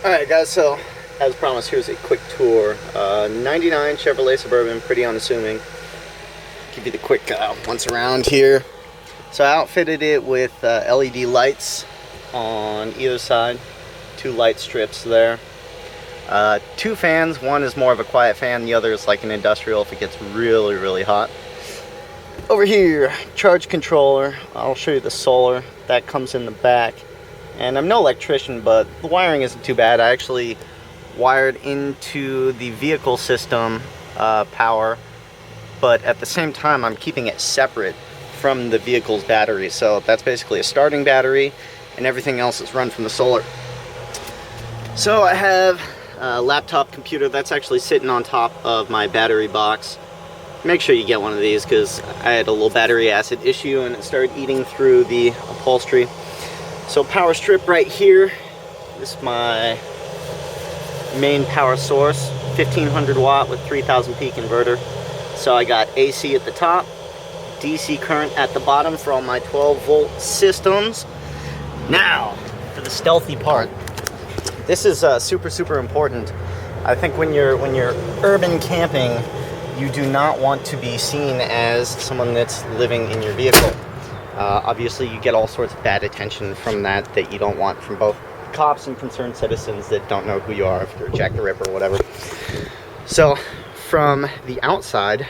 Alright guys, so as promised, here's a quick tour. 99 Chevrolet Suburban, pretty unassuming. Give you the quick once around here. So I outfitted it with LED lights on either side. 2 light strips there. 2 fans, one is more of a quiet fan, the other is like an industrial if it gets really, really hot. Over here, charge controller. I'll show you the solar. That comes in the back. And I'm no electrician, but the wiring isn't too bad. I actually wired into the vehicle system power, but at the same time I'm keeping it separate from the vehicle's battery. So that's basically a starting battery, and everything else is run from the solar. So I have a laptop computer that's actually sitting on top of my battery box. Make sure you get one of these because I had a little battery acid issue and it started eating through the upholstery. So power strip right here. This is my main power source, 1500 watt with 3000 peak inverter. So I got AC at the top, DC current at the bottom for all my 12 volt systems. Now for the stealthy part. This is super important. I think when you're urban camping, you do not want to be seen as someone that's living in your vehicle. Obviously you get all sorts of bad attention from that you don't want from both cops and concerned citizens that don't know who you are, if you're Jack the Ripper or whatever. So from the outside,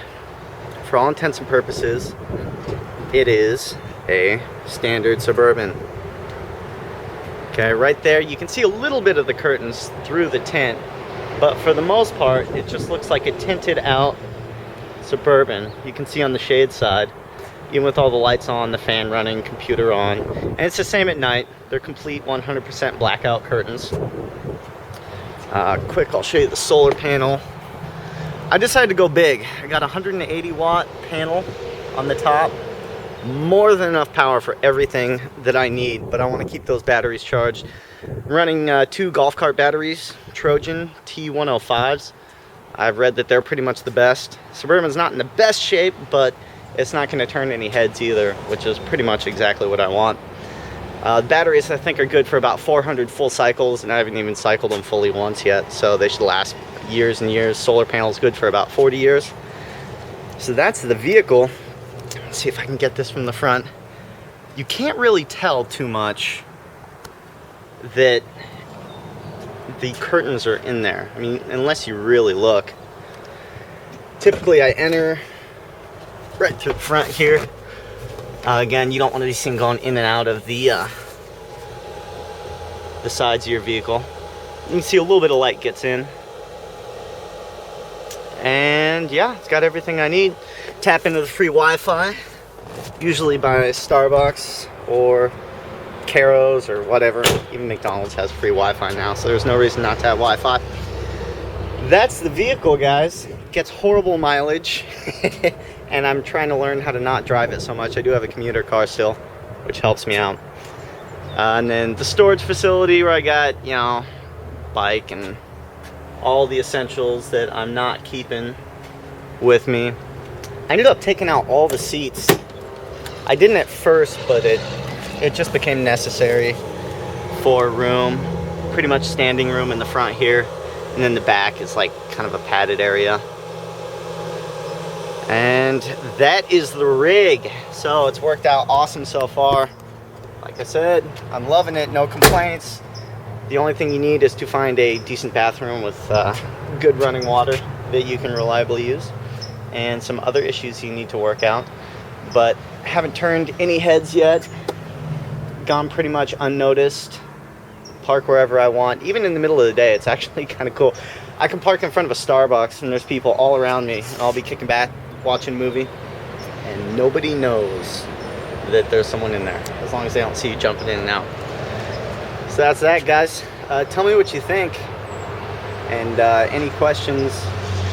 for all intents and purposes, it is a standard Suburban. Okay, right there you can see a little bit of the curtains through the tint, but for the most part it just looks like a tinted out Suburban. You can see on the shade side, even with all the lights on, the fan running, computer on. And it's the same at night. They're complete 100% blackout curtains. Quick, I'll show you the solar panel. I decided to go big. I got a 180 watt panel on the top. More than enough power for everything that I need, but I want to keep those batteries charged. I'm running 2 golf cart batteries, Trojan T105s. I've read that they're pretty much the best. Suburban's not in the best shape, but it's not going to turn any heads either, which is pretty much exactly what I want. Batteries I think are good for about 400 full cycles, and I haven't even cycled them fully once yet, so they should last years and years. Solar panel's good for about 40 years. So that's the vehicle. Let's see if I can get this from the front. You can't really tell too much that the curtains are in there. I mean, unless you really look. Typically I enter right through the front here. Again, you don't want to be seen going in and out of the sides of your vehicle. You can see a little bit of light gets in. And yeah, it's got everything I need. Tap into the free Wi-Fi, usually by Starbucks or Caro's or whatever. Even McDonald's has free Wi-Fi now, so there's no reason not to have Wi-Fi. That's the vehicle, guys. It gets horrible mileage. And I'm trying to learn how to not drive it so much. I do have a commuter car still, which helps me out. And then the storage facility where I got, you know, bike and all the essentials that I'm not keeping with me. I ended up taking out all the seats. I didn't at first, but it just became necessary for room. Pretty much standing room in the front here. And then the back is like kind of a padded area. And that is the rig. So it's worked out awesome so far. Like I said, I'm loving it, no complaints. The only thing you need is to find a decent bathroom with good running water that you can reliably use, and some other issues you need to work out. But haven't turned any heads yet. Gone pretty much unnoticed. Park wherever I want. Even in the middle of the day, it's actually kind of cool. I can park in front of a Starbucks and there's people all around me, and I'll be kicking back, watching a movie, and nobody knows that there's someone in there, as long as they don't see you jumping in and out. So that's that, guys. Tell me what you think, and any questions,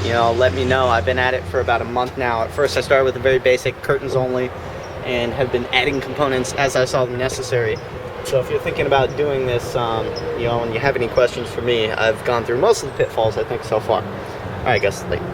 you know, let me know. I've been at it for about a month now. At first I started with the very basic curtains only, and have been adding components as I saw them necessary. So if you're thinking about doing this, you know, and you have any questions for me, I've gone through most of the pitfalls I think so far. Alright guys, later.